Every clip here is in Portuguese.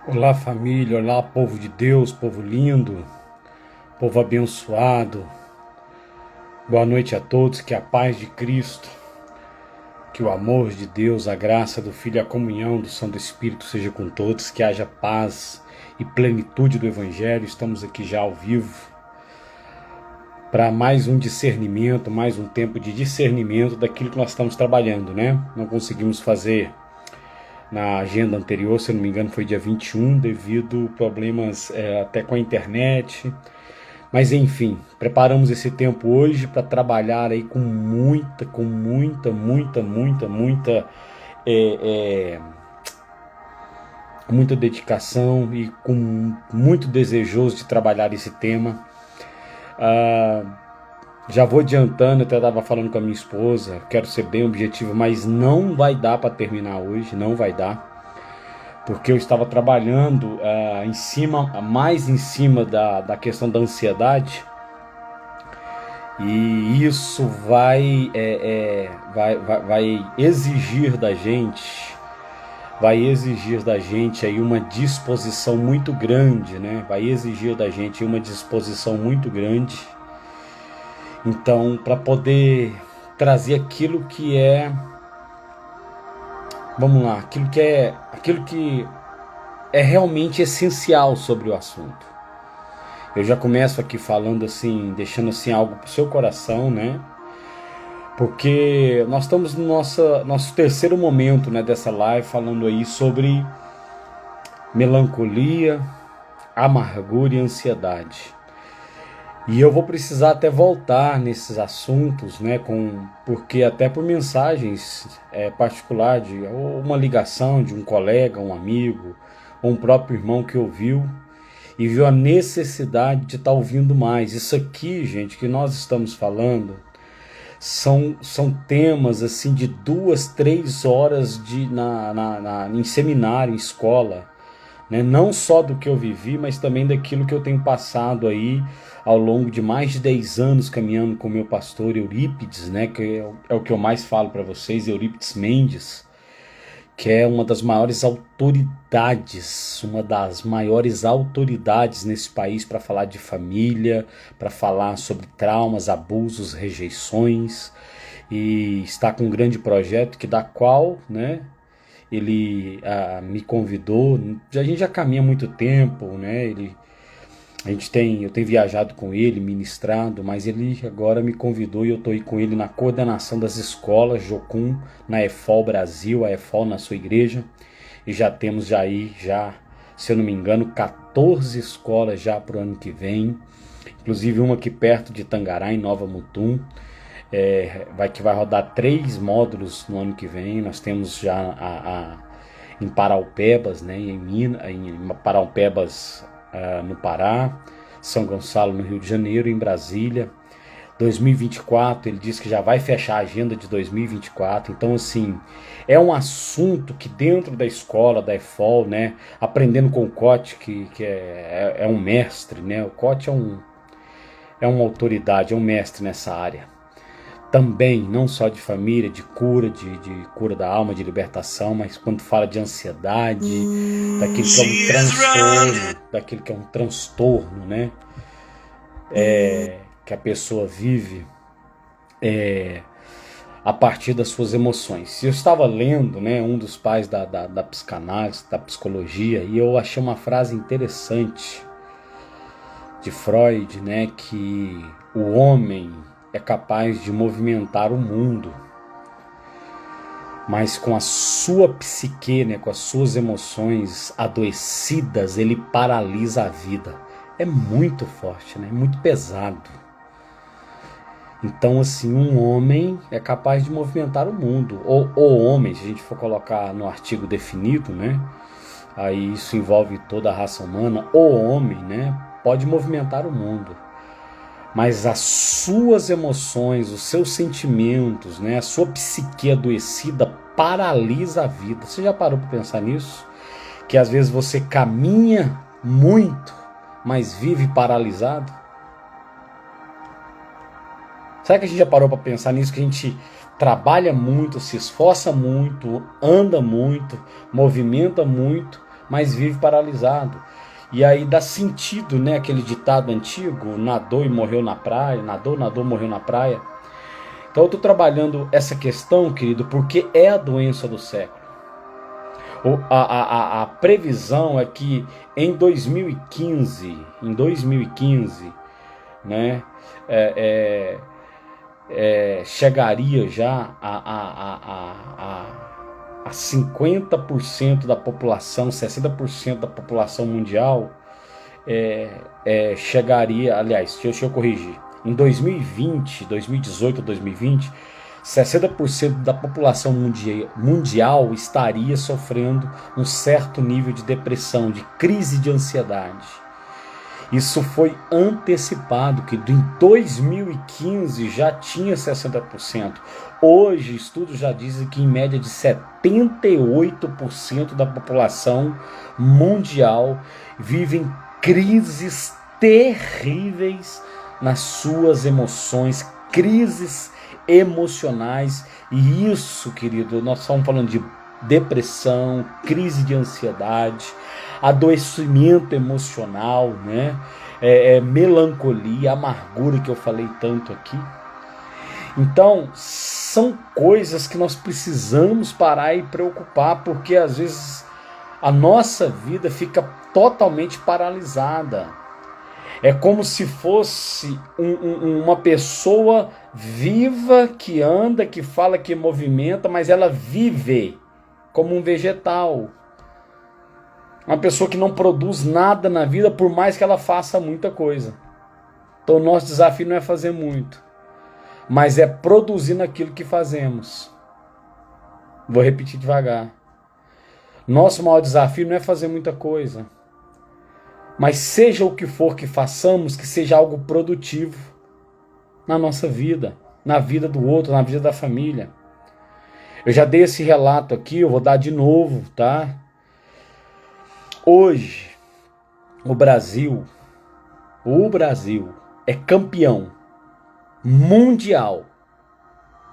Olá família, olá povo de Deus, povo lindo, povo abençoado. Boa noite a todos, que a paz de Cristo, que o amor de Deus, a graça do Filho e a comunhão do Santo Espírito seja com todos, que haja paz e plenitude do Evangelho. Estamos aqui já ao vivo para mais um discernimento, mais um tempo de discernimento daquilo que nós estamos trabalhando, né? Não conseguimos fazer na agenda anterior, se eu não me engano foi dia 21, devido a problemas até com a internet. Mas enfim, preparamos esse tempo hoje para trabalhar aí com é, muita dedicação e com muito desejoso de trabalhar esse tema. Já vou adiantando, eu até estava falando com a minha esposa, quero ser bem objetivo, mas não vai dar para terminar hoje, não vai dar, porque eu estava trabalhando mais em cima da questão da ansiedade, e isso vai exigir da gente, aí uma disposição muito grande, né? Vai exigir da gente uma disposição muito grande. Então, para poder trazer aquilo que é, vamos lá, aquilo que é realmente essencial sobre o assunto. Eu já começo aqui falando assim, deixando assim algo pro seu coração, né? Porque nós estamos no nosso terceiro momento, né, dessa live, falando aí sobre melancolia, amargura e ansiedade. E eu vou precisar até voltar nesses assuntos, né, porque até por mensagens particular, ou uma ligação de um colega, um amigo, ou um próprio irmão que ouviu e viu a necessidade de estar ouvindo mais. Isso aqui, gente, que nós estamos falando, são temas assim de 2, 3 horas em seminário, em escola, né? Não só do que eu vivi, mas também daquilo que eu tenho passado aí ao longo de mais de 10 anos caminhando com o meu pastor Eurípides, né? Que é o que eu mais falo para vocês, Eurípides Mendes, que é uma das maiores autoridades nesse país para falar de família, para falar sobre traumas, abusos, rejeições, e está com um grande projeto da qual, né, ele me convidou. A gente já caminha há muito tempo, né? Eu tenho viajado com ele, ministrado, mas ele agora me convidou e eu estou aí com ele na coordenação das escolas Jocum, na EFOL Brasil, a EFOL na sua igreja. E já temos se eu não me engano, 14 escolas já para o ano que vem. Inclusive uma aqui perto de Tangará, em Nova Mutum, que vai rodar 3 módulos no ano que vem. Nós temos já em Paraupebas, né, em Paraupebas, no Pará, São Gonçalo no Rio de Janeiro, em Brasília. 2024, ele diz que já vai fechar a agenda de 2024. Então, assim, é um assunto que dentro da escola, da EFOL, né, aprendendo com o Cote, que é um mestre, né? O Cote é uma autoridade, é um mestre nessa área. Também, não só de família, de cura, de cura da alma, de libertação, mas quando fala de ansiedade, daquilo que é um transtorno, né? Que a pessoa vive a partir das suas emoções. Eu estava lendo, né, um dos pais da psicanálise, da psicologia, e eu achei uma frase interessante de Freud, né, que o homem é capaz de movimentar o mundo, mas com a sua psique, né, com as suas emoções adoecidas, ele paralisa a vida. É muito forte, né, muito pesado. Então, assim, um homem é capaz de movimentar o mundo. Ou o homem, se a gente for colocar no artigo definido, né, aí isso envolve toda a raça humana. O homem, né, pode movimentar o mundo, mas as suas emoções, os seus sentimentos, né, a sua psique adoecida paralisa a vida. Você já parou para pensar nisso? Que às vezes você caminha muito, mas vive paralisado? Será que a gente já parou para pensar nisso? Que a gente trabalha muito, se esforça muito, anda muito, movimenta muito, mas vive paralisado. E aí dá sentido, né, aquele ditado antigo, nadou e morreu na praia, nadou, morreu na praia. Então eu estou trabalhando essa questão, querido, porque é a doença do século. A previsão é que em 2015, né, chegaria já a 50% da população, 60% da população mundial chegaria, aliás, deixa eu corrigir, em 2020, 2018 ou 2020, 60% da população mundial estaria sofrendo um certo nível de depressão, de crise de ansiedade. Isso foi antecipado, que em 2015 já tinha 60%. Hoje, estudos já dizem que em média de 78% da população mundial vive em crises terríveis nas suas emoções, crises emocionais. E isso, querido, nós estamos falando de depressão, crise de ansiedade, adoecimento emocional, né? Melancolia, amargura, que eu falei tanto aqui. Então, são coisas que nós precisamos parar e preocupar, porque às vezes a nossa vida fica totalmente paralisada. É como se fosse uma pessoa viva que anda, que fala, que movimenta, mas ela vive como um vegetal. Uma pessoa que não produz nada na vida, por mais que ela faça muita coisa. Então o nosso desafio não é fazer muito, mas é produzir naquilo que fazemos. Vou repetir devagar. Nosso maior desafio não é fazer muita coisa, mas seja o que for que façamos, que seja algo produtivo na nossa vida, na vida do outro, na vida da família. Eu já dei esse relato aqui, eu vou dar de novo, tá? Hoje, o Brasil é campeão mundial.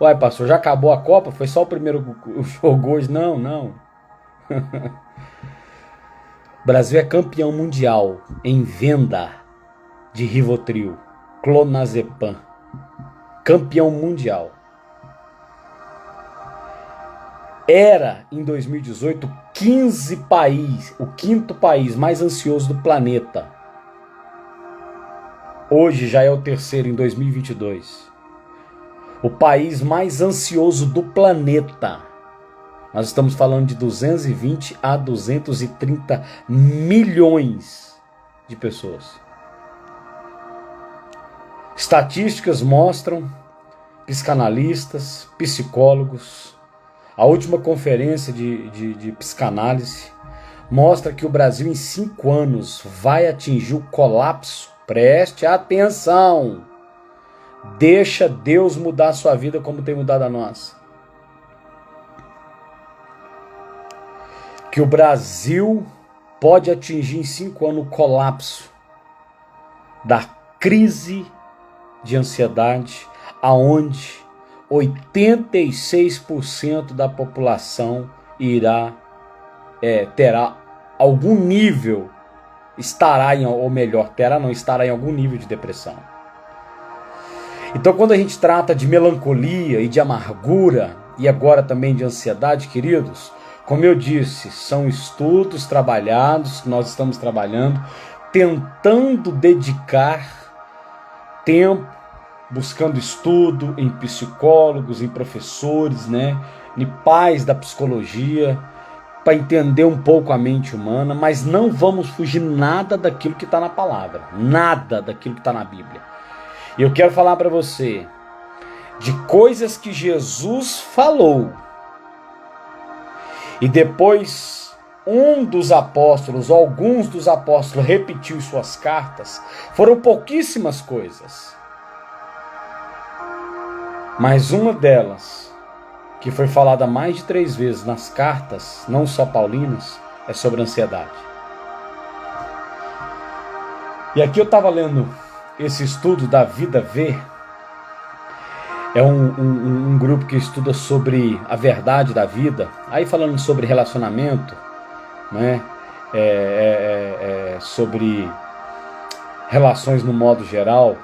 Uai, pastor, já acabou a Copa? Foi só o primeiro jogo hoje? Não. O Brasil é campeão mundial em venda de Rivotril, Clonazepam. Campeão mundial. Era, em 2018, 15 países, o quinto país mais ansioso do planeta. Hoje já é o terceiro, em 2022. O país mais ansioso do planeta. Nós estamos falando de 220 a 230 milhões de pessoas. Estatísticas mostram, psicanalistas, psicólogos, a última conferência de psicanálise mostra que o Brasil em 5 anos vai atingir o colapso. Preste atenção! Deixa Deus mudar a sua vida como tem mudado a nossa. Que o Brasil pode atingir em 5 anos o colapso da crise de ansiedade, aonde 86% da população terá algum nível, estará em algum nível de depressão. Então, quando a gente trata de melancolia e de amargura, e agora também de ansiedade, queridos, como eu disse, são estudos trabalhados, que nós estamos trabalhando, tentando dedicar tempo, buscando estudo em psicólogos, em professores, né, em pais da psicologia, para entender um pouco a mente humana, mas não vamos fugir nada daquilo que está na palavra, nada daquilo que está na Bíblia. E eu quero falar para você de coisas que Jesus falou, e depois alguns dos apóstolos repetiu suas cartas. Foram pouquíssimas coisas, mas uma delas, que foi falada mais de 3 vezes nas cartas, não só paulinas, é sobre ansiedade. E aqui eu estava lendo esse estudo da Vida V. É um grupo que estuda sobre a verdade da vida. Aí falando sobre relacionamento, né? sobre relações no modo geral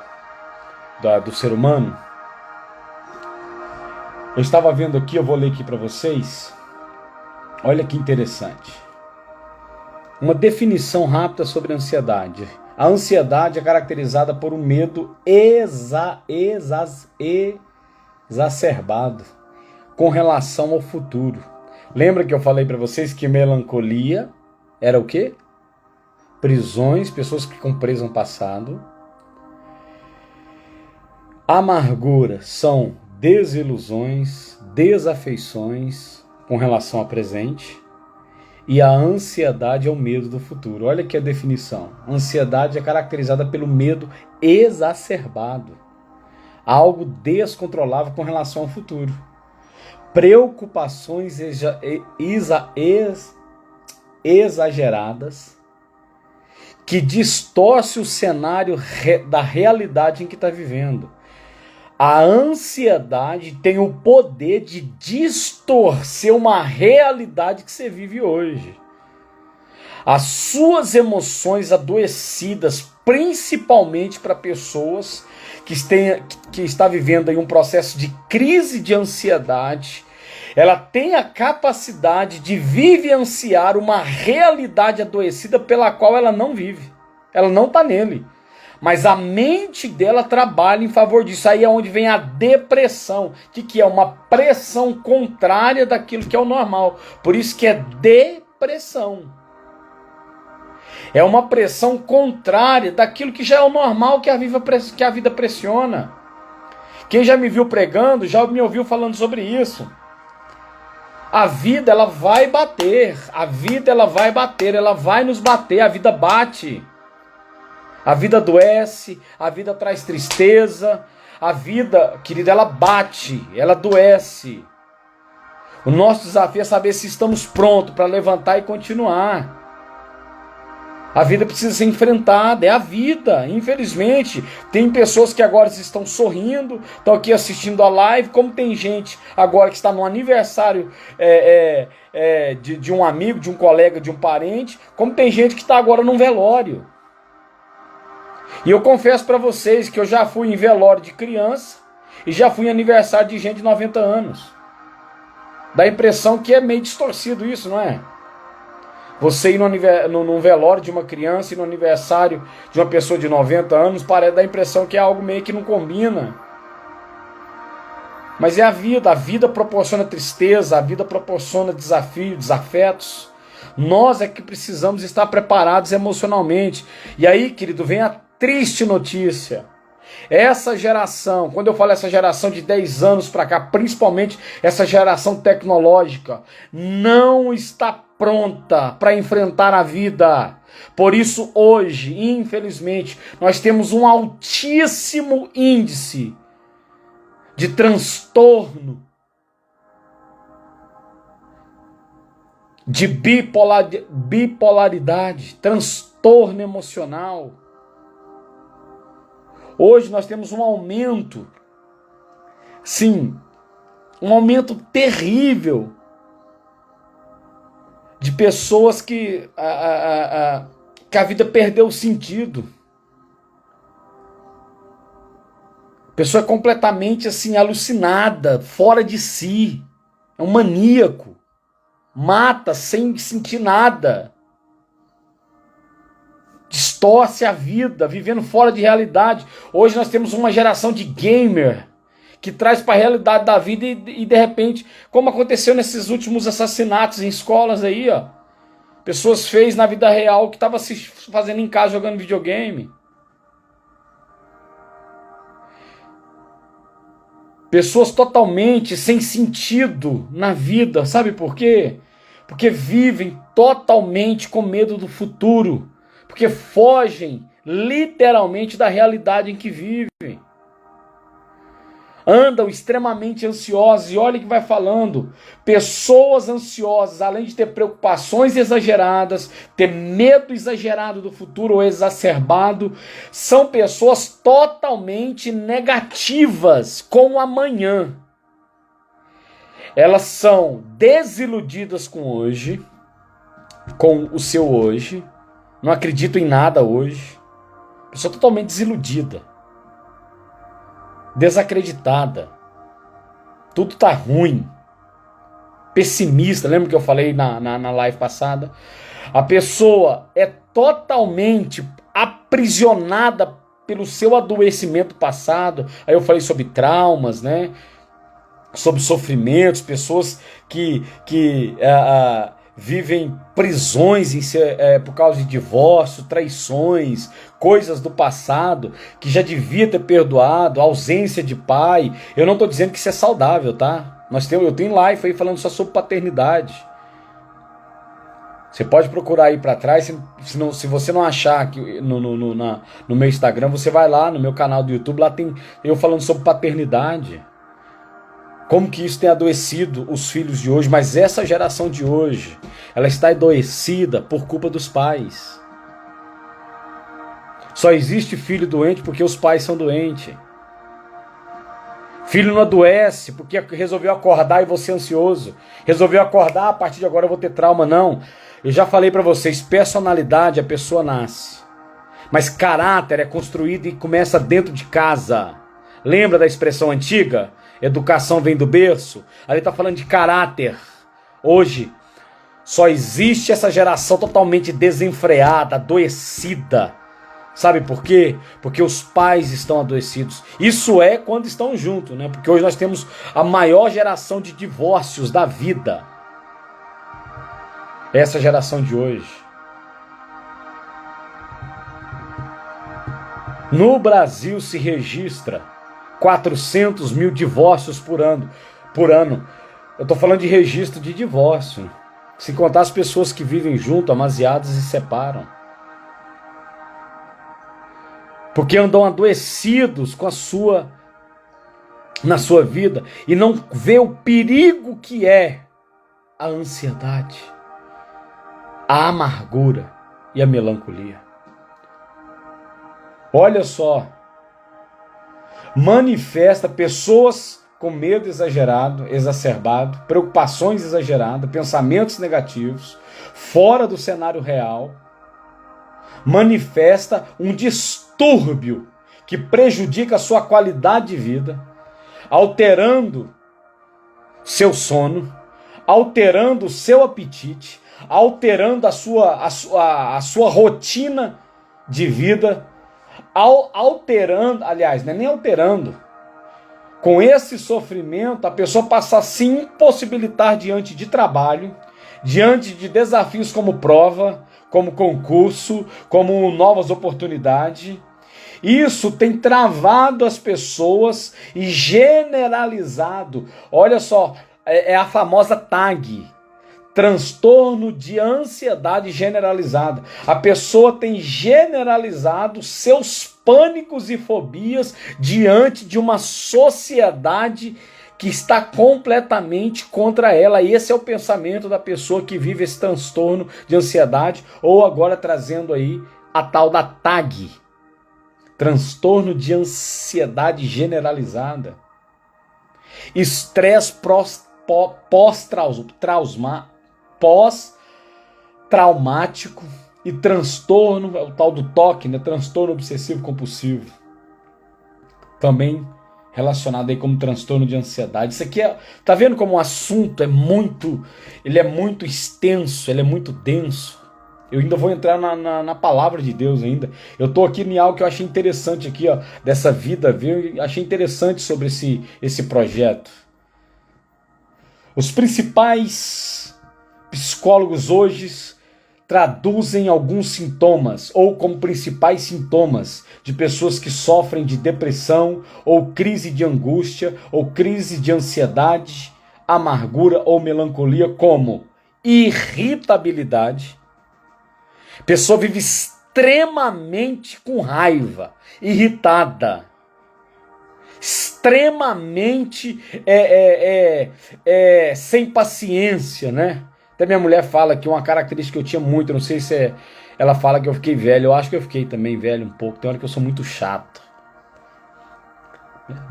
do ser humano. Eu estava vendo aqui, eu vou ler aqui para vocês. Olha que interessante. Uma definição rápida sobre a ansiedade. A ansiedade é caracterizada por um medo exacerbado com relação ao futuro. Lembra que eu falei para vocês que melancolia era o quê? Prisões, pessoas que ficam presas no passado. Amargura são desilusões, desafeições com relação ao presente. E a ansiedade é o medo do futuro. Olha aqui a definição. Ansiedade é caracterizada pelo medo exacerbado. Algo descontrolável com relação ao futuro. Preocupações exageradas que distorce o cenário da realidade em que está vivendo. A ansiedade tem o poder de distorcer uma realidade que você vive hoje. As suas emoções adoecidas, principalmente para pessoas que está vivendo aí um processo de crise de ansiedade, ela tem a capacidade de vivenciar uma realidade adoecida pela qual ela não vive. Ela não está nele. Mas a mente dela trabalha em favor disso. Aí é onde vem a depressão, que é uma pressão contrária daquilo que é o normal. Por isso que é depressão. É uma pressão contrária daquilo que já é o normal, que a vida pressiona. Quem já me viu pregando, já me ouviu falando sobre isso. A vida, ela vai bater. A vida, ela vai bater. Ela vai nos bater. A vida bate. A vida adoece, a vida traz tristeza, a vida, querida, ela bate, ela adoece. O nosso desafio é saber se estamos prontos para levantar e continuar. A vida precisa ser enfrentada, é a vida. Infelizmente, tem pessoas que agora estão sorrindo, estão aqui assistindo a live, como tem gente agora que está no aniversário de um amigo, de um colega, de um parente, como tem gente que está agora num velório. E eu confesso para vocês que eu já fui em velório de criança e já fui em aniversário de gente de 90 anos. Dá a impressão que é meio distorcido isso, não é? Você ir num velório de uma criança e no aniversário de uma pessoa de 90 anos, parece dar a impressão que é algo meio que não combina. Mas é a vida proporciona tristeza, a vida proporciona desafio, desafetos. Nós é que precisamos estar preparados emocionalmente. E aí, querido, vem a triste notícia. Essa geração, quando eu falo essa geração de 10 anos para cá, principalmente essa geração tecnológica, não está pronta para enfrentar a vida. Por isso, hoje, infelizmente, nós temos um altíssimo índice de transtorno, de bipolaridade, transtorno emocional. Hoje nós temos um aumento, sim, um aumento terrível de pessoas que a vida perdeu o sentido. Pessoa completamente assim, alucinada, fora de si, é um maníaco, mata sem sentir nada. Distorce a vida, vivendo fora de realidade. Hoje nós temos uma geração de gamer que traz para a realidade da vida e de repente, como aconteceu nesses últimos assassinatos em escolas aí, ó. Pessoas fez na vida real que estavam se fazendo em casa jogando videogame. Pessoas totalmente sem sentido na vida. Sabe por quê? Porque vivem totalmente com medo do futuro. Porque fogem literalmente da realidade em que vivem. Andam extremamente ansiosos. E olha o que vai falando. Pessoas ansiosas, além de ter preocupações exageradas, ter medo exagerado do futuro ou exacerbado, são pessoas totalmente negativas com o amanhã. Elas são desiludidas com hoje, com o seu hoje, não acredito em nada hoje, pessoa totalmente desiludida, desacreditada, tudo tá ruim, pessimista. Lembra que eu falei na live passada? A pessoa é totalmente aprisionada pelo seu adoecimento passado. Aí eu falei sobre traumas, né? Sobre sofrimentos, pessoas que vivem prisões por causa de divórcio, traições, coisas do passado que já devia ter perdoado, ausência de pai. Eu não estou dizendo que isso é saudável, tá? Eu tenho live aí falando só sobre paternidade. Você pode procurar aí para trás, se você não achar aqui no meu Instagram, você vai lá no meu canal do YouTube, lá tem eu falando sobre paternidade. Como que isso tem adoecido os filhos de hoje, mas essa geração de hoje, ela está adoecida por culpa dos pais. Só existe filho doente porque os pais são doentes. Filho não adoece porque resolveu acordar e você é ansioso. Resolveu acordar, a partir de agora eu vou ter trauma. Não. Eu já falei para vocês, personalidade a pessoa nasce. Mas caráter é construído e começa dentro de casa. Lembra da expressão antiga? Educação vem do berço. Ali está falando de caráter. Hoje, só existe essa geração totalmente desenfreada, adoecida. Sabe por quê? Porque os pais estão adoecidos. Isso é quando estão juntos, né? Porque hoje nós temos a maior geração de divórcios da vida. Essa geração de hoje. No Brasil se registra 400 mil divórcios por ano. Eu estou falando de registro de divórcio. Se contar as pessoas que vivem junto, amaziadas e separam. Porque andam adoecidos na sua vida e não vê o perigo que é a ansiedade, a amargura e a melancolia. Olha só, manifesta pessoas com medo exagerado, exacerbado, preocupações exageradas, pensamentos negativos, fora do cenário real, manifesta um distúrbio que prejudica a sua qualidade de vida, alterando seu sono, alterando o seu apetite, alterando a sua rotina de vida, alterando, aliás, não é nem alterando. Com esse sofrimento, a pessoa passa a se impossibilitar diante de trabalho, diante de desafios como prova, como concurso, como novas oportunidades. Isso tem travado as pessoas e generalizado. Olha só, é a famosa TAG, transtorno de ansiedade generalizada. A pessoa tem generalizado seus pânicos e fobias diante de uma sociedade que está completamente contra ela. E esse é o pensamento da pessoa que vive esse transtorno de ansiedade, ou agora trazendo aí a tal da TAG, transtorno de ansiedade generalizada. Estresse pós-traumático e transtorno, o tal do TOC, né? Transtorno obsessivo compulsivo. Também relacionado aí como transtorno de ansiedade. Isso aqui tá vendo como o assunto é muito extenso, ele é muito denso. Eu ainda vou entrar na palavra de Deus ainda. Eu tô aqui em algo que eu achei interessante aqui, ó, dessa vida, viu? Eu achei interessante sobre esse projeto. Os principais psicólogos hoje traduzem alguns sintomas, ou como principais sintomas, de pessoas que sofrem de depressão, ou crise de angústia, ou crise de ansiedade, amargura ou melancolia, como irritabilidade. A pessoa vive extremamente com raiva, irritada, extremamente sem paciência, né? Até minha mulher fala que uma característica que eu tinha muito, não sei se ela fala que eu fiquei velho, eu acho que eu fiquei também velho um pouco, tem hora que eu sou muito chato.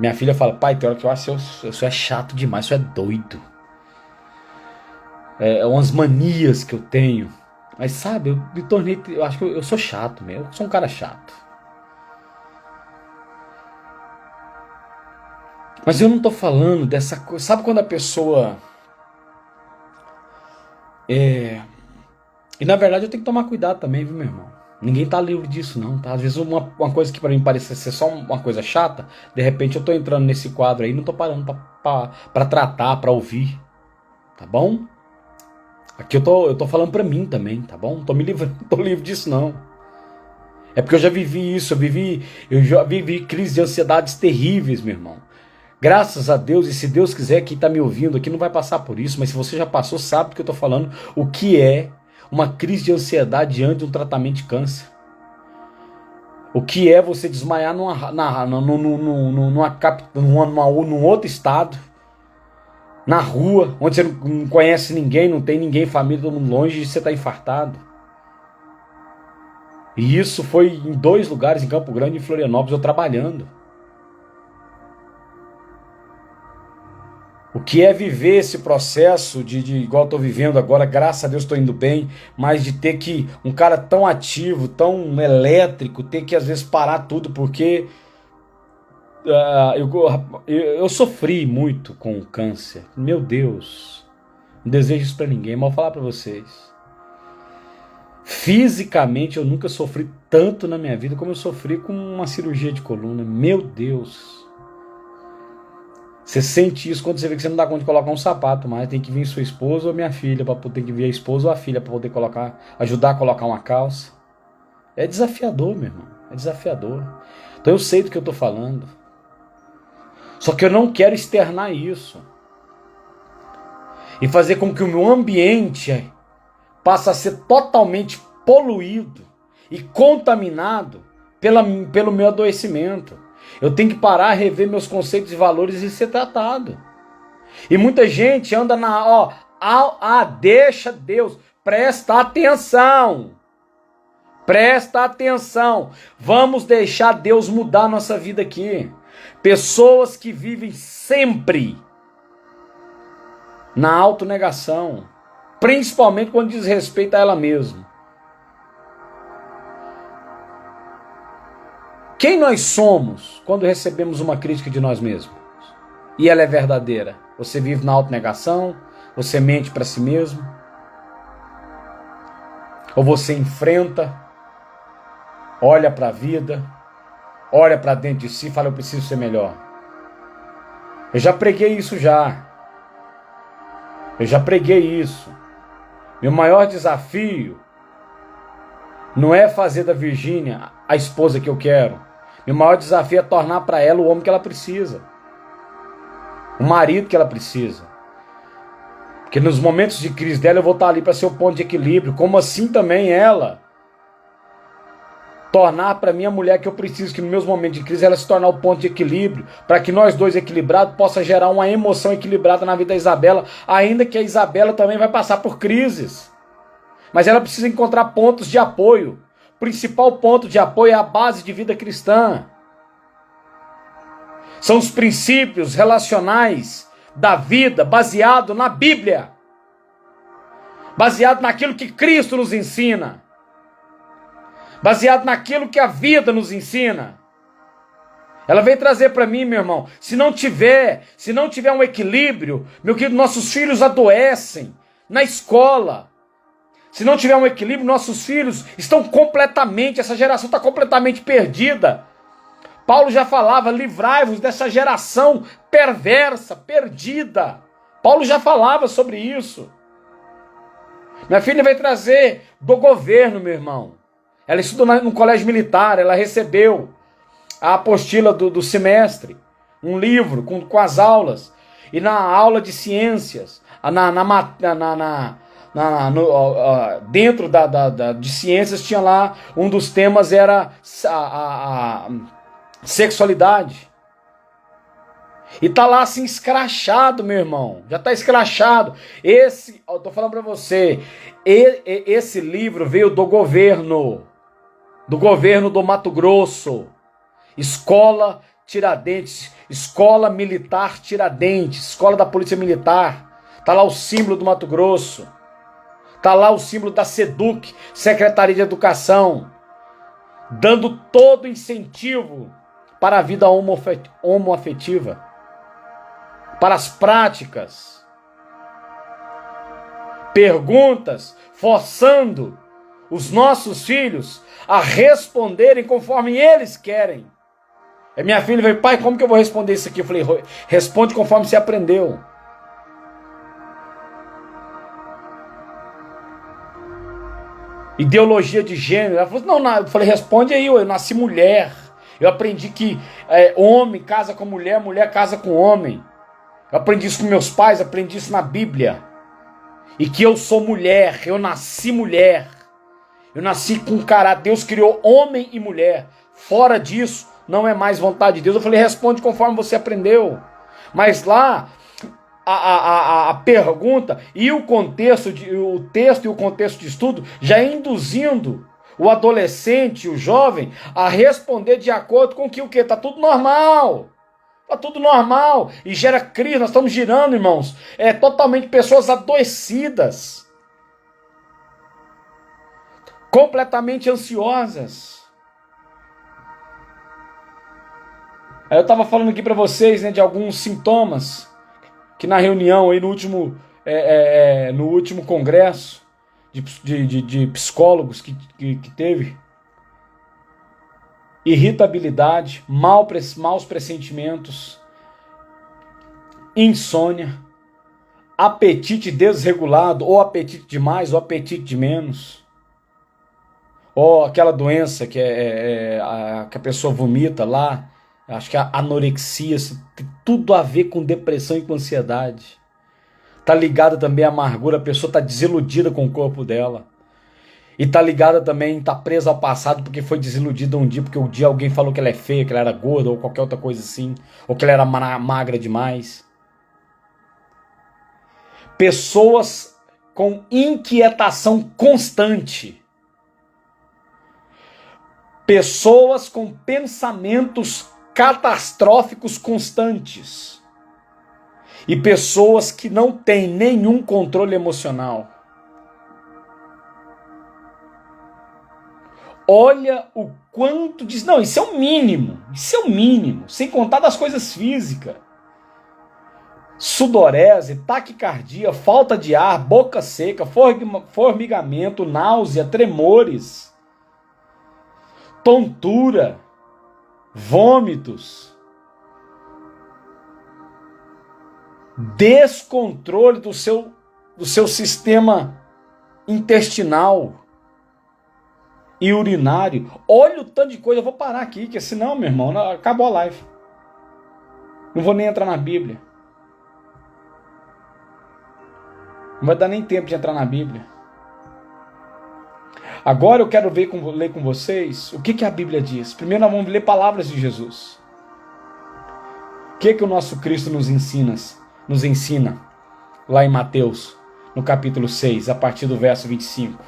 Minha filha fala, pai, tem hora que eu acho que eu sou chato demais, isso é doido. É umas manias que eu tenho. Mas sabe, eu me tornei, eu acho que eu sou chato mesmo, eu sou um cara chato. Mas eu não tô falando dessa coisa, sabe quando a pessoa E na verdade eu tenho que tomar cuidado também, viu, meu irmão? Ninguém tá livre disso não, tá? Às vezes uma coisa que pra mim parece ser só uma coisa chata, de repente eu tô entrando nesse quadro aí e não tô parando pra tratar, pra ouvir, tá bom? Aqui eu tô falando pra mim também, tá bom? Não tô me livrando, não tô livre disso não. É porque eu já vivi isso, eu já vivi crises de ansiedades terríveis, meu irmão. Graças a Deus, e se Deus quiser, quem está me ouvindo aqui não vai passar por isso, mas se você já passou, sabe do que eu estou falando, o que é uma crise de ansiedade diante de um tratamento de câncer. O que é você desmaiar num outro estado, na rua, onde você não conhece ninguém, não tem ninguém, família, todo mundo longe, e você está infartado. E isso foi em 2 lugares, em Campo Grande e em Florianópolis, eu trabalhando. O que é viver esse processo de igual eu estou vivendo agora, graças a Deus estou indo bem, mas de ter que, um cara tão ativo, tão elétrico, ter que às vezes parar tudo, porque eu sofri muito com o câncer. Meu Deus, não desejo isso para ninguém, mas vou falar para vocês. Fisicamente eu nunca sofri tanto na minha vida como eu sofri com uma cirurgia de coluna. Meu Deus. Você sente isso quando você vê que você não dá conta de colocar um sapato mais, tem que vir sua esposa ou minha filha, tem que vir a esposa ou a filha para poder ajudar a colocar uma calça. É desafiador, meu irmão, é desafiador. Então eu sei do que eu estou falando. Só que eu não quero externar isso. E fazer com que o meu ambiente passe a ser totalmente poluído e contaminado pelo meu adoecimento. Eu tenho que parar, rever meus conceitos e valores e ser tratado. E muita gente anda deixa Deus, presta atenção. Presta atenção. Vamos deixar Deus mudar a nossa vida aqui. Pessoas que vivem sempre na autonegação, principalmente quando diz respeito a ela mesma. Quem nós somos quando recebemos uma crítica de nós mesmos? E ela é verdadeira? Você vive na autonegação? Você mente para si mesmo? Ou você enfrenta, olha para a vida, olha para dentro de si e fala, eu preciso ser melhor? Eu já preguei isso já. Meu maior desafio não é fazer da Virgínia a esposa que eu quero. Meu maior desafio é tornar para ela o homem que ela precisa. O marido que ela precisa. Porque nos momentos de crise dela eu vou estar ali para ser o ponto de equilíbrio. Como assim também ela tornar para mim a mulher que eu preciso, que nos meus momentos de crise ela se tornar o ponto de equilíbrio, para que nós dois equilibrados possa gerar uma emoção equilibrada na vida da Isabela, ainda que a Isabela também vai passar por crises. Mas ela precisa encontrar pontos de apoio. O principal ponto de apoio é a base de vida cristã. São os princípios relacionais da vida baseado na Bíblia. Baseado naquilo que Cristo nos ensina. Baseado naquilo que a vida nos ensina. Ela veio trazer para mim, meu irmão, se não tiver um equilíbrio, meu querido, nossos filhos adoecem na escola. Se não tiver um equilíbrio, nossos filhos estão essa geração está completamente perdida. Paulo já falava, livrai-vos dessa geração perversa, perdida. Paulo já falava sobre isso. Minha filha vai trazer do governo, meu irmão. Ela estudou no colégio militar, ela recebeu a apostila do semestre, um livro com as aulas. E na aula de ciências, dentro de ciências tinha lá, um dos temas era a sexualidade. E tá lá assim escrachado, meu irmão. Já tá escrachado. Eu tô falando pra você, esse livro veio do governo do Mato Grosso. Escola Tiradentes, Escola Militar Tiradentes, Escola da Polícia Militar. Tá lá o símbolo do Mato Grosso. Está lá o símbolo da SEDUC, Secretaria de Educação, dando todo incentivo para a vida homoafetiva, para as práticas, perguntas, forçando os nossos filhos a responderem conforme eles querem. A minha filha veio, pai, como que eu vou responder isso aqui? Eu falei, responde conforme você aprendeu. Ideologia de gênero. Ela falou, não, eu falei, responde aí, eu nasci mulher. Eu aprendi que homem casa com mulher, mulher casa com homem. Eu aprendi isso com meus pais, aprendi isso na Bíblia. E que eu sou mulher, eu nasci mulher. Eu nasci com caráter. Deus criou homem e mulher. Fora disso, não é mais vontade de Deus. Eu falei, responde conforme você aprendeu. Mas lá, a pergunta e o contexto, o texto e o contexto de estudo, já induzindo o adolescente, o jovem, a responder de acordo com que o quê? Tá tudo normal. Tá tudo normal. E gera crise. Nós estamos girando, irmãos. Totalmente pessoas adoecidas. Completamente ansiosas. Aí eu estava falando aqui para vocês, né, de alguns sintomas que na reunião, aí no último congresso de psicólogos que teve, irritabilidade, maus pressentimentos, insônia, apetite desregulado, ou apetite de mais, ou apetite de menos, ou aquela doença que que a pessoa vomita lá, acho que a anorexia, tem tudo a ver com depressão e com ansiedade. Tá ligada também à amargura, a pessoa tá desiludida com o corpo dela. E tá ligada também, tá presa ao passado porque foi desiludida um dia, porque um dia alguém falou que ela é feia, que ela era gorda ou qualquer outra coisa assim, ou que ela era magra demais. Pessoas com inquietação constante. Pessoas com pensamentos catastróficos constantes. E pessoas que não têm nenhum controle emocional. Olha o quanto diz, não, isso é o mínimo, sem contar das coisas físicas. Sudorese, taquicardia, falta de ar, boca seca, formigamento, náusea, tremores, tontura, vômitos, descontrole do seu sistema intestinal e urinário. Olha o tanto de coisa. Eu vou parar aqui, porque senão, meu irmão, acabou a live. Não vou nem entrar na Bíblia. Não vai dar nem tempo de entrar na Bíblia. Agora eu quero ler com vocês o que a Bíblia diz. Primeiro nós vamos ler palavras de Jesus. O que o nosso Cristo nos ensina lá em Mateus, no capítulo 6, a partir do verso 25.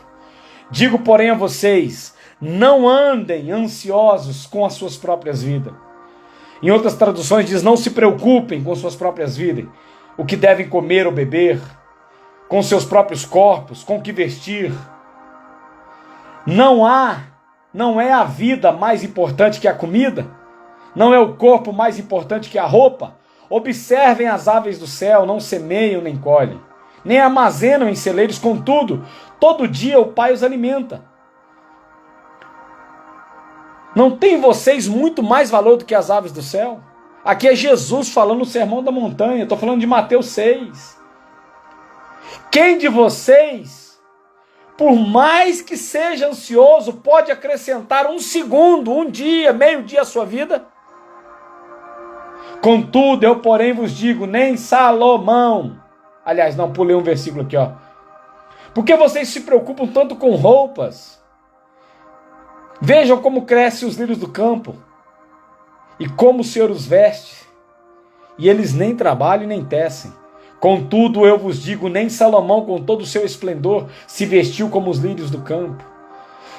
Digo, porém, a vocês, não andem ansiosos com as suas próprias vidas. Em outras traduções diz, não se preocupem com suas próprias vidas, o que devem comer ou beber, com seus próprios corpos, com o que vestir. Não é a vida mais importante que a comida? Não é o corpo mais importante que a roupa? Observem as aves do céu, não semeiam nem colhem, nem armazenam em celeiros, contudo, todo dia o Pai os alimenta. Não tem vocês muito mais valor do que as aves do céu? Aqui é Jesus falando no Sermão da Montanha, estou falando de Mateus 6. Quem de vocês, por mais que seja ansioso, pode acrescentar um segundo, um dia, meio dia à sua vida? Contudo, eu porém vos digo, nem Salomão, aliás, não, pulei um versículo aqui, ó. Porque vocês se preocupam tanto com roupas? Vejam como crescem os lírios do campo, e como o Senhor os veste, e eles nem trabalham nem tecem. Contudo, eu vos digo, nem Salomão, com todo o seu esplendor, se vestiu como os lírios do campo.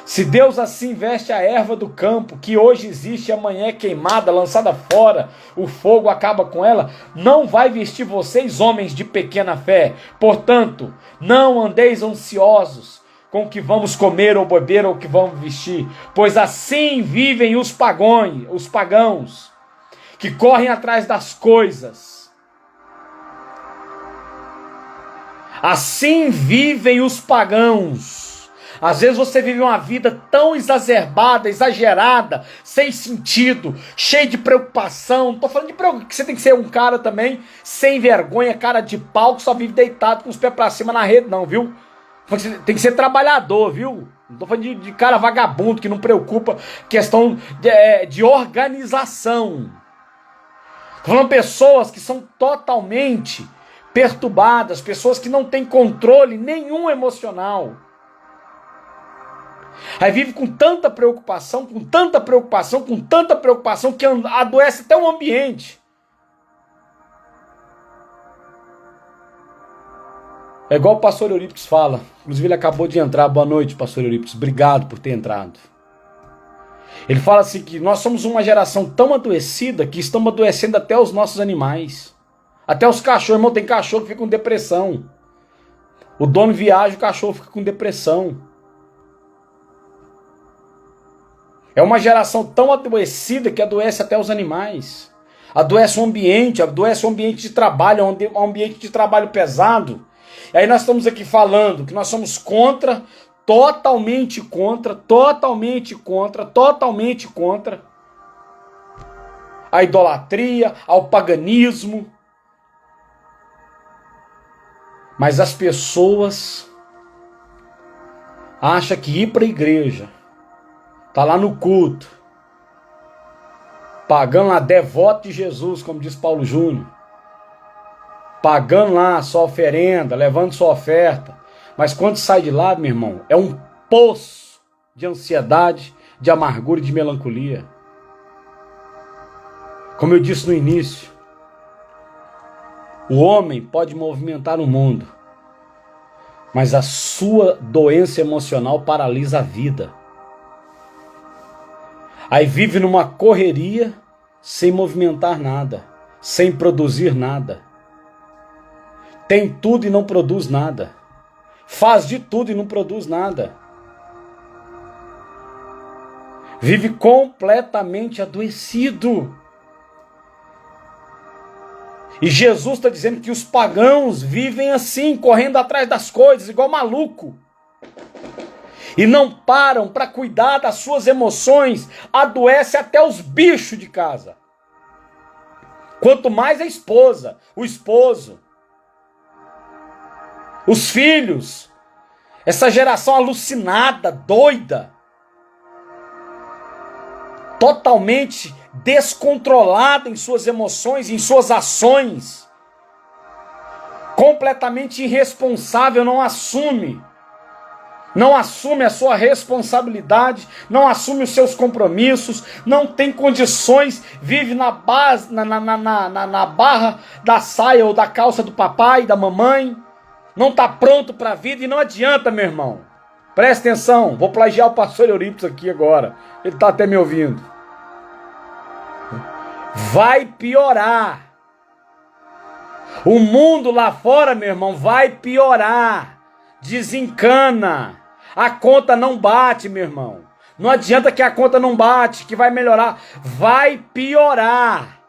Se Deus assim veste a erva do campo, que hoje existe e amanhã é queimada, lançada fora, o fogo acaba com ela, não vai vestir vocês, homens de pequena fé. Portanto, não andeis ansiosos com o que vamos comer ou beber ou o que vamos vestir, pois assim vivem os pagãos, que correm atrás das coisas. Assim vivem os pagãos. Às vezes você vive uma vida tão exacerbada, exagerada, sem sentido, cheio de preocupação. Não estou falando de preocupação, que você tem que ser um cara também sem vergonha, cara de pau, que só vive deitado com os pés para cima na rede, não, viu? Você tem que ser trabalhador, viu? Não estou falando de cara vagabundo que não preocupa questão de organização. Estou falando de pessoas que são totalmente perturbadas, pessoas que não têm controle nenhum emocional. Aí vive com tanta preocupação, que adoece até o ambiente. É igual o pastor Eurípides fala. Inclusive ele acabou de entrar. Boa noite, pastor Eurípides. Obrigado por ter entrado. Ele fala assim que nós somos uma geração tão adoecida que estamos adoecendo até os nossos animais. Até os cachorros. Irmão, tem cachorro que fica com depressão. O dono viaja, o cachorro fica com depressão. É uma geração tão adoecida que adoece até os animais. Adoece o ambiente de trabalho, um ambiente de trabalho pesado. E aí nós estamos aqui falando que nós somos totalmente contra a idolatria, ao paganismo. Mas as pessoas acham que ir para a igreja, tá lá no culto, pagando lá, devoto de Jesus, como diz Paulo Júnior, pagando lá sua oferenda, levando sua oferta, mas quando sai de lá, meu irmão, é um poço de ansiedade, de amargura e de melancolia. Como eu disse no início, o homem pode movimentar o mundo, mas a sua doença emocional paralisa a vida. Aí vive numa correria, sem movimentar nada, sem produzir nada. Tem tudo e não produz nada. Faz de tudo e não produz nada. Vive completamente adoecido. E Jesus está dizendo que os pagãos vivem assim, correndo atrás das coisas, igual maluco. E não param para cuidar das suas emoções, adoece até os bichos de casa. Quanto mais a esposa, o esposo, os filhos, essa geração alucinada, doida, totalmente descontrolada em suas emoções, em suas ações, completamente irresponsável, não assume a sua responsabilidade, não assume os seus compromissos, não tem condições, vive na barra da saia ou da calça do papai, da mamãe, não está pronto para a vida e não adianta, meu irmão. Presta atenção, vou plagiar o pastor Eurípides aqui agora, ele está até me ouvindo. Vai piorar. O mundo lá fora, meu irmão, vai piorar. Desencana. A conta não bate, meu irmão. Não adianta que a conta não bate, que vai melhorar. Vai piorar.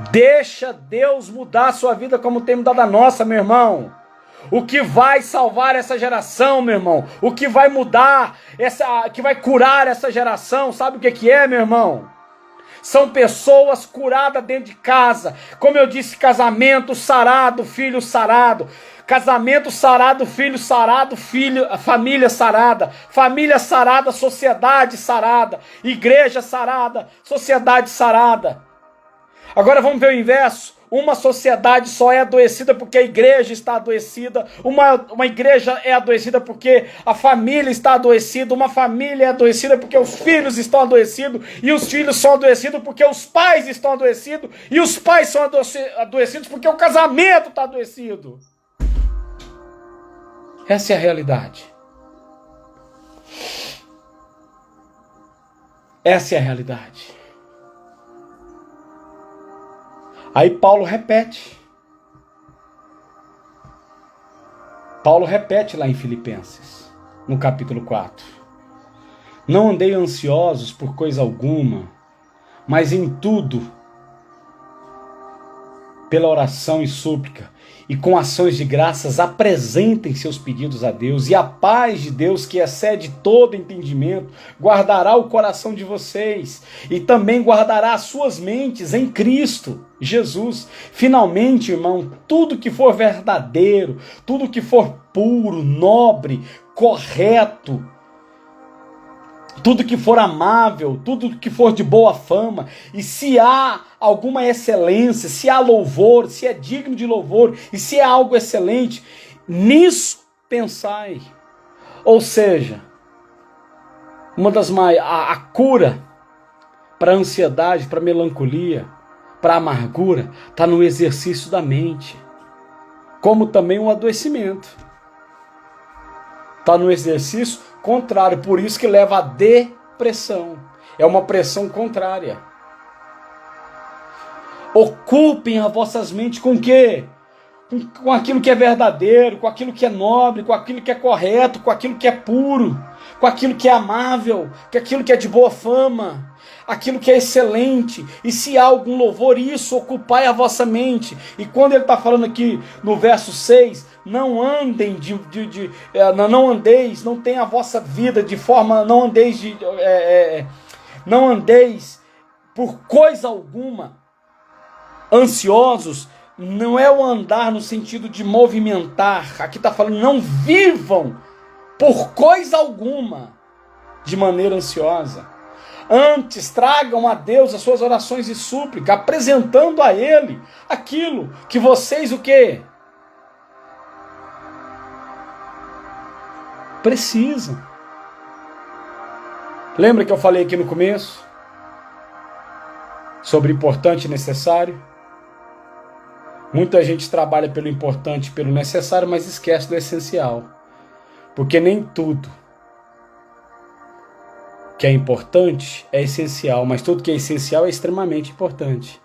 Deixa Deus mudar a sua vida como tem mudado a nossa, meu irmão. O que vai salvar essa geração, meu irmão? O que vai mudar, que vai curar essa geração, sabe o que é, meu irmão? São pessoas curadas dentro de casa. Como eu disse, casamento sarado, filho sarado. Casamento sarado, filho sarado, família sarada, sociedade sarada, igreja sarada, sociedade sarada. Agora vamos ver o inverso. Uma sociedade só é adoecida porque a igreja está adoecida. Uma igreja é adoecida porque a família está adoecida. Uma família é adoecida porque os filhos estão adoecidos. E os filhos são adoecidos porque os pais estão adoecidos. E os pais são adoecidos porque o casamento está adoecido. Essa é a realidade. Essa é a realidade. Aí Paulo repete. Paulo repete lá em Filipenses, no capítulo 4. Não andei ansiosos por coisa alguma, mas em tudo, pela oração e súplica, e com ações de graças, apresentem seus pedidos a Deus, e a paz de Deus, que excede todo entendimento, guardará o coração de vocês, e também guardará as suas mentes em Cristo Jesus. Finalmente, irmão, tudo que for verdadeiro, tudo que for puro, nobre, correto, tudo que for amável, tudo que for de boa fama, e se há alguma excelência, se há louvor, se é digno de louvor, e se é algo excelente, nisso pensai. Ou seja, a cura para a ansiedade, para a melancolia, para a amargura, está no exercício da mente, como também o adoecimento. Está no exercício contrário, por isso que leva à depressão. É uma pressão contrária. Ocupem as vossas mentes com o quê? Com aquilo que é verdadeiro, com aquilo que é nobre, com aquilo que é correto, com aquilo que é puro, com aquilo que é amável, com aquilo que é de boa fama, aquilo que é excelente. E se há algum louvor, isso, ocupai a vossa mente. E quando ele está falando aqui no verso 6, não andem não andeis, não tenha a vossa vida de forma, não andeis por coisa alguma ansiosos. Não é o andar no sentido de movimentar. Aqui está falando, não vivam por coisa alguma de maneira ansiosa. Antes, tragam a Deus as suas orações e súplica, apresentando a Ele aquilo que vocês, o quê? Precisam. Lembra que eu falei aqui no começo? Sobre importante e necessário? Muita gente trabalha pelo importante e pelo necessário, mas esquece do essencial. Porque nem tudo que é importante é essencial, mas tudo que é essencial é extremamente importante.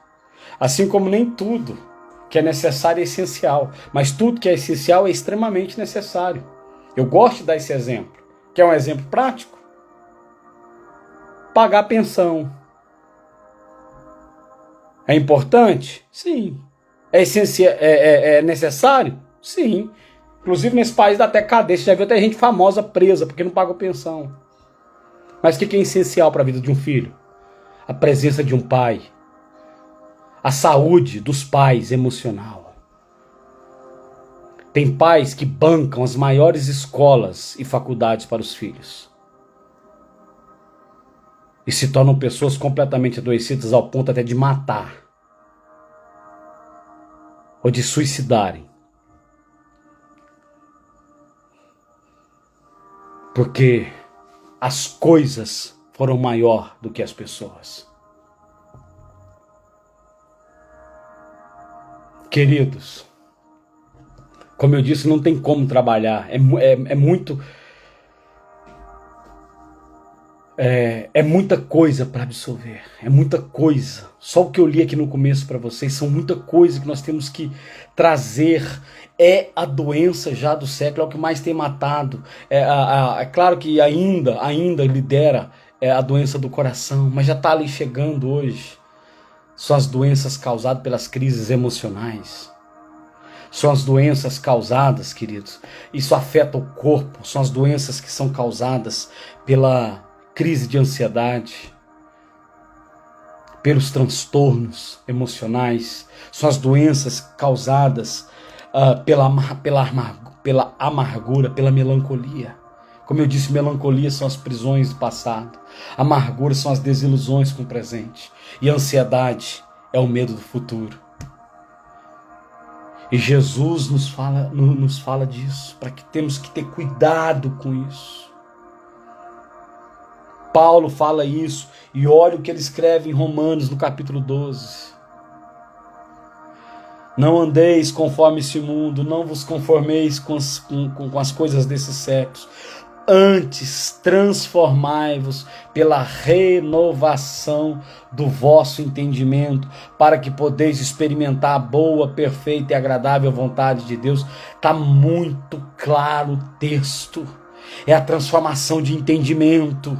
Assim como nem tudo que é necessário é essencial, mas tudo que é essencial é extremamente necessário. Eu gosto de dar esse exemplo, que é um exemplo prático. Pagar pensão. É importante? Sim. É essencial, é necessário? Sim. Inclusive nesse país dá até cadeia. Você já viu até gente famosa presa porque não pagou pensão. Mas o que é essencial para a vida de um filho? A presença de um pai. A saúde dos pais emocional. Tem pais que bancam as maiores escolas e faculdades para os filhos. E se tornam pessoas completamente adoecidas ao ponto até de matar. Ou de suicidarem. Porque as coisas foram maior do que as pessoas. Queridos, como eu disse, não tem como trabalhar. É muita coisa para absorver. É muita coisa. Só o que eu li aqui no começo para vocês são muita coisa que nós temos que trazer. É a doença já do século, é o que mais tem matado. É claro que ainda lidera a doença do coração, mas já está ali chegando hoje. São as doenças causadas pelas crises emocionais. São as doenças causadas, queridos. Isso afeta o corpo. São as doenças que são causadas pela crise de ansiedade, pelos transtornos emocionais. São as doenças causadas pela amargura, pela melancolia. Como eu disse, melancolia são as prisões do passado. Amargura são as desilusões com o presente. E ansiedade é o medo do futuro. E Jesus nos fala disso, para que temos que ter cuidado com isso. Paulo fala isso, e olha o que ele escreve em Romanos, no capítulo 12. Não andeis conforme esse mundo, não vos conformeis com as coisas desse século. Antes, transformai-vos pela renovação do vosso entendimento, para que podeis experimentar a boa, perfeita e agradável vontade de Deus. Está muito claro o texto. É a transformação de entendimento.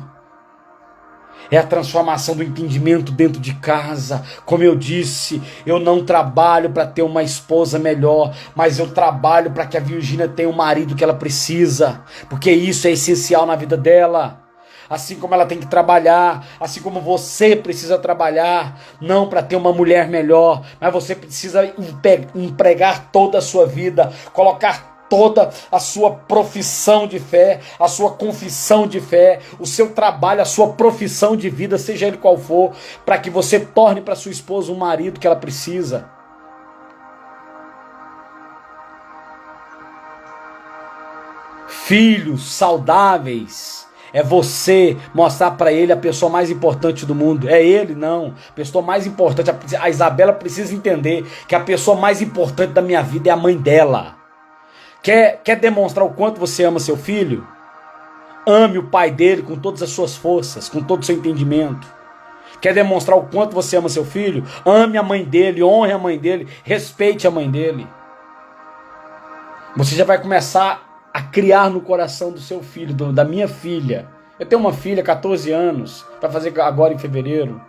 É a transformação do entendimento dentro de casa. Como eu disse, eu não trabalho para ter uma esposa melhor, mas eu trabalho para que a Virgínia tenha o marido que ela precisa, porque isso é essencial na vida dela. Assim como ela tem que trabalhar, assim como você precisa trabalhar, não para ter uma mulher melhor, mas você precisa empregar toda a sua vida, colocar toda a sua profissão de fé, a sua confissão de fé, o seu trabalho, a sua profissão de vida, seja ele qual for, para que você torne para sua esposa um marido que ela precisa. Filhos saudáveis, é você mostrar para ele a pessoa mais importante do mundo. É ele, não. A pessoa mais importante, a Isabela precisa entender que a pessoa mais importante da minha vida é a mãe dela. Quer demonstrar o quanto você ama seu filho? Ame o pai dele com todas as suas forças, com todo o seu entendimento. Quer demonstrar o quanto você ama seu filho? Ame a mãe dele, honre a mãe dele, respeite a mãe dele. Você já vai começar a criar no coração do seu filho, da minha filha. Eu tenho uma filha, 14 anos, vai fazer agora em fevereiro.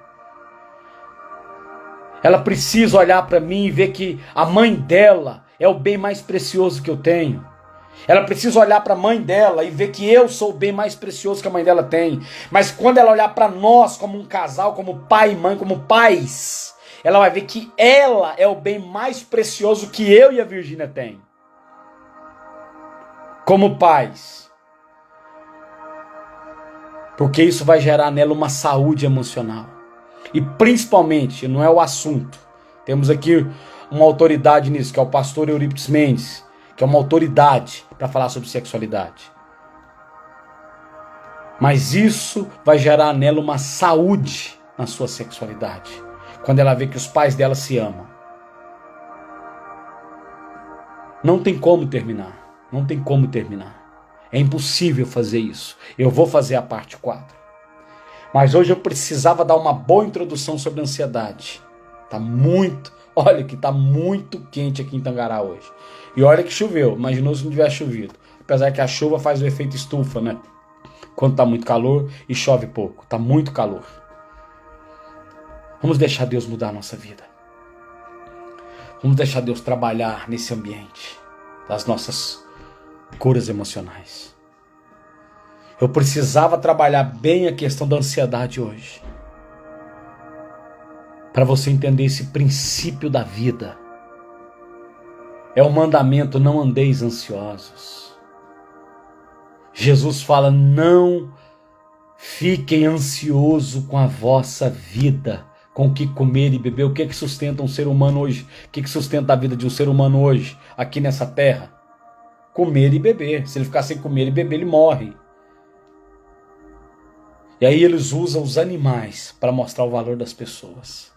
Ela precisa olhar para mim e ver que a mãe dela é o bem mais precioso que eu tenho. Ela precisa olhar para a mãe dela e ver que eu sou o bem mais precioso que a mãe dela tem. Mas quando ela olhar para nós como um casal, como pai e mãe, como pais, ela vai ver que ela é o bem mais precioso que eu e a Virgínia tem. Como pais. Porque isso vai gerar nela uma saúde emocional. E principalmente, não é o assunto. Temos aqui uma autoridade nisso, que é o pastor Eurípides Mendes, que é uma autoridade para falar sobre sexualidade. Mas isso vai gerar nela uma saúde na sua sexualidade, quando ela vê que os pais dela se amam. Não tem como terminar, não tem como terminar. É impossível fazer isso. Eu vou fazer a parte 4. Mas hoje eu precisava dar uma boa introdução sobre ansiedade. Olha que tá muito quente aqui em Tangará hoje. E olha que choveu, imaginou se não tivesse chovido. Apesar que a chuva faz o efeito estufa, né? Quando tá muito calor e chove pouco. Tá muito calor. Vamos deixar Deus mudar a nossa vida. Vamos deixar Deus trabalhar nesse ambiente das nossas curas emocionais. Eu precisava trabalhar bem a questão da ansiedade hoje. Para você entender esse princípio da vida. É o mandamento: não andeis ansiosos. Jesus fala: não fiquem ansiosos com a vossa vida, com o que comer e beber. O que é que sustenta um ser humano hoje? O que é que sustenta a vida de um ser humano hoje, aqui nessa terra? Comer e beber. Se ele ficar sem comer e beber, ele morre. E aí eles usam os animais para mostrar o valor das pessoas.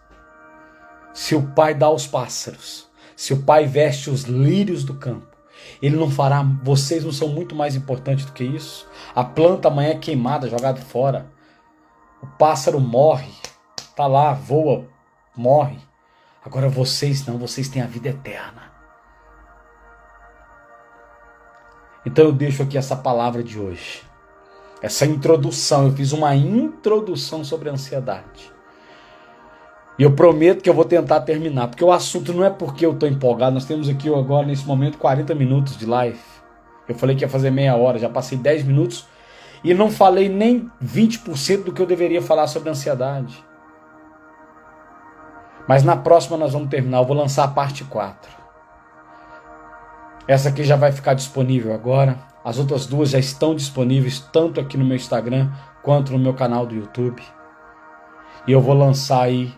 Se o Pai dá aos pássaros, se o Pai veste os lírios do campo, Ele não fará. Vocês não são muito mais importantes do que isso? A planta amanhã é queimada, jogada fora. O pássaro morre, tá lá, voa, morre. Agora vocês não, vocês têm a vida eterna. Então eu deixo aqui essa palavra de hoje. Essa introdução, eu fiz uma introdução sobre a ansiedade. E eu prometo que eu vou tentar terminar, porque o assunto não é porque eu estou empolgado. Nós temos aqui agora, nesse momento, 40 minutos de live. Eu falei que ia fazer meia hora, já passei 10 minutos e não falei nem 20% do que eu deveria falar sobre ansiedade. Mas na próxima nós vamos terminar, eu vou lançar a parte 4. Essa aqui já vai ficar disponível agora. As outras duas já estão disponíveis, tanto aqui no meu Instagram, quanto no meu canal do YouTube. E eu vou lançar aí,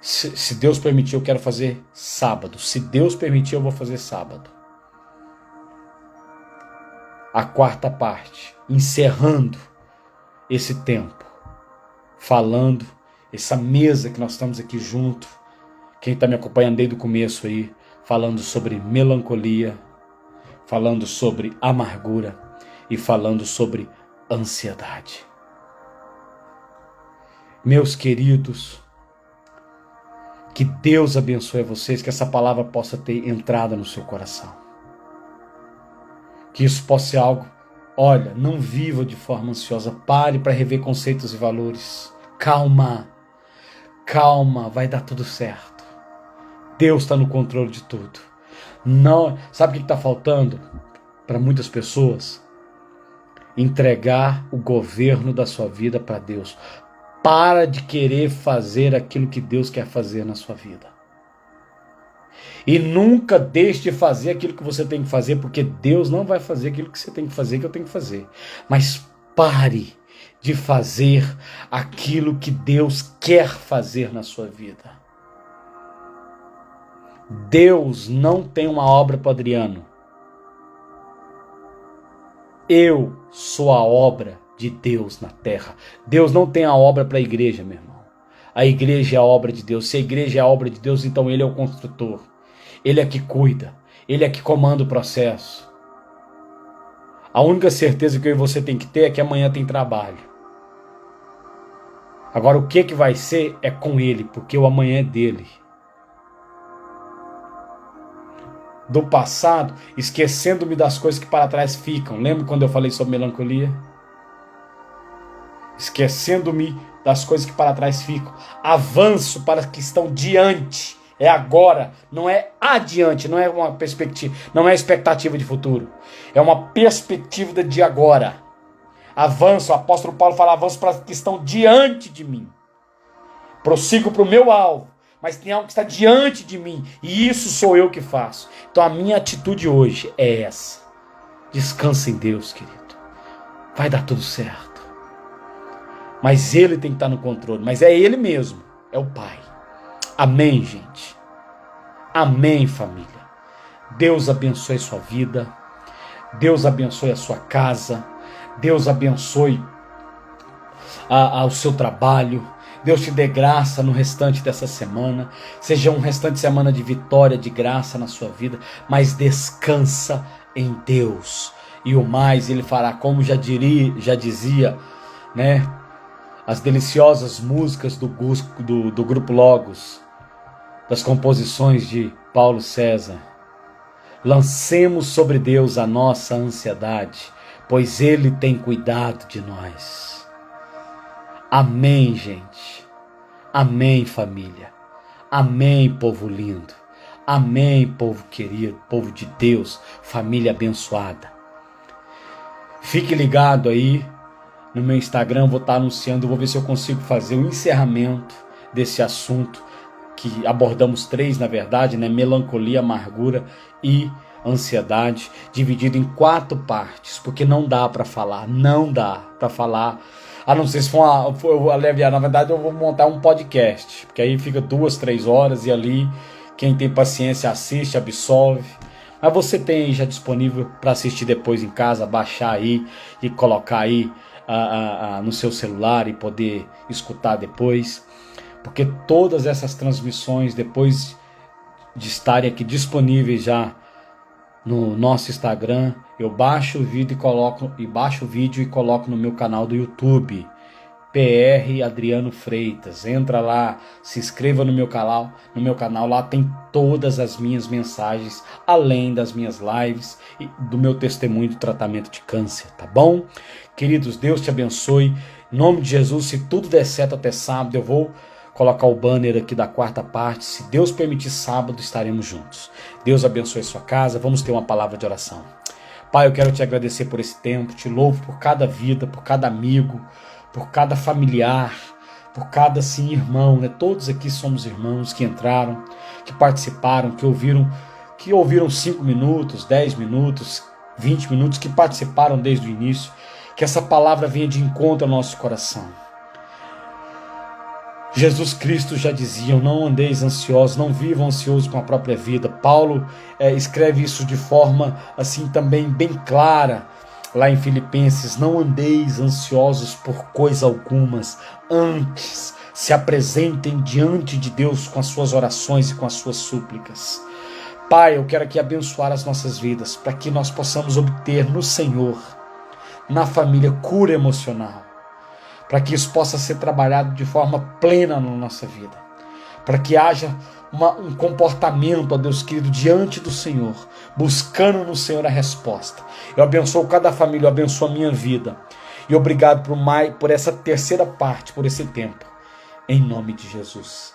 se Deus permitir, eu quero fazer sábado. Se Deus permitir, eu vou fazer sábado. A 4ª parte, encerrando esse tempo, falando, essa mesa que nós estamos aqui junto, quem está me acompanhando desde o começo aí, falando sobre melancolia, falando sobre amargura e falando sobre ansiedade. Meus queridos, que Deus abençoe vocês, que essa palavra possa ter entrada no seu coração. Que isso possa ser algo, olha, não viva de forma ansiosa, pare para rever conceitos e valores. Calma, calma, vai dar tudo certo. Deus está no controle de tudo. Não, sabe o que está faltando para muitas pessoas? Entregar o governo da sua vida para Deus. Para de querer fazer aquilo que Deus quer fazer na sua vida. E nunca deixe de fazer aquilo que você tem que fazer, porque Deus não vai fazer aquilo que você tem que fazer, que eu tenho que fazer. Mas pare de fazer aquilo que Deus quer fazer na sua vida. Deus não tem uma obra para Adriano. Eu sou a obra de Deus na terra. Deus não tem a obra para a igreja, meu irmão. A igreja é a obra de Deus. Se a igreja é a obra de Deus, então Ele é o construtor. Ele é que cuida. Ele é que comanda o processo. A única certeza que eu e você tem que ter é que amanhã tem trabalho. Agora o que vai ser é com Ele, porque o amanhã é dele. Do passado, esquecendo-me das coisas que para trás ficam. Lembra quando eu falei sobre melancolia? Esquecendo-me das coisas que para trás ficam. Avanço para as que estão diante. É agora, não é adiante, não é uma perspectiva, não é expectativa de futuro. É uma perspectiva de agora. Avanço, o apóstolo Paulo fala, avanço para as que estão diante de mim. Prossigo para o meu alvo, mas tem algo que está diante de mim, e isso sou eu que faço. Então a minha atitude hoje é essa. Descansa em Deus, querido. Vai dar tudo certo. Mas Ele tem que estar no controle. Mas é Ele mesmo. É o Pai. Amém, gente. Amém, família. Deus abençoe a sua vida. Deus abençoe a sua casa. Deus abençoe o seu trabalho. Deus te dê graça no restante dessa semana. Seja um restante de semana de vitória, de graça na sua vida. Mas descansa em Deus. E o mais Ele fará, como já dizia, né? As deliciosas músicas do Grupo Logos, das composições de Paulo César. Lancemos sobre Deus a nossa ansiedade, pois Ele tem cuidado de nós. Amém, gente. Amém, família. Amém, povo lindo. Amém, povo querido, povo de Deus, família abençoada. Fique ligado aí. No meu Instagram, vou estar anunciando, vou ver se eu consigo fazer o encerramento desse assunto, que abordamos 3, na verdade, né? Melancolia, amargura e ansiedade, dividido em 4 partes, porque não dá para falar, a não ser se na verdade eu vou montar um podcast, porque aí fica 2, 3 horas e ali, quem tem paciência assiste, absorve. Mas você tem aí já disponível para assistir depois em casa, baixar aí e colocar aí no seu celular e poder escutar depois, porque todas essas transmissões, depois de estarem aqui disponíveis já no nosso Instagram, eu baixo o vídeo e coloco no meu canal do YouTube, PR Adriano Freitas. Entra lá, se inscreva no meu canal, lá tem todas as minhas mensagens, além das minhas lives e do meu testemunho do tratamento de câncer, tá bom? Queridos, Deus te abençoe, em nome de Jesus. Se tudo der certo até sábado, eu vou colocar o banner aqui da 4ª parte, se Deus permitir, sábado estaremos juntos. Deus abençoe a sua casa, vamos ter uma palavra de oração. Pai, eu quero te agradecer por esse tempo, te louvo por cada vida, por cada amigo, por cada familiar, por cada irmão, né? Todos aqui somos irmãos que entraram, que participaram, que ouviram 5 minutos, 10 minutos, 20 minutos, que participaram desde o início. Que essa palavra venha de encontro ao nosso coração. Jesus Cristo já dizia, não andeis ansiosos, não vivam ansiosos com a própria vida. Paulo escreve isso de forma assim também bem clara, lá em Filipenses, não andeis ansiosos por coisa algumas, antes se apresentem diante de Deus com as suas orações e com as suas súplicas. Pai, eu quero aqui abençoar as nossas vidas, para que nós possamos obter no Senhor, na família, cura emocional, para que isso possa ser trabalhado de forma plena na nossa vida, para que haja um comportamento, ó Deus querido, diante do Senhor, buscando no Senhor a resposta. Eu abençoo cada família, eu abençoo a minha vida, e obrigado por essa terceira parte, por esse tempo, em nome de Jesus.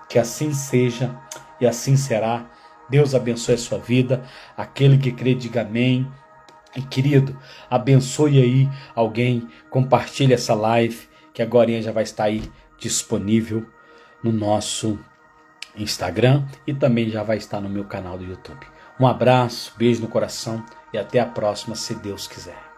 Que assim seja e assim será. Deus abençoe a sua vida. Aquele que crê, diga amém. E querido, abençoe aí alguém, compartilhe essa live, que agora já vai estar aí disponível no nosso Instagram e também já vai estar no meu canal do YouTube. Um abraço, beijo no coração e até a próxima, se Deus quiser.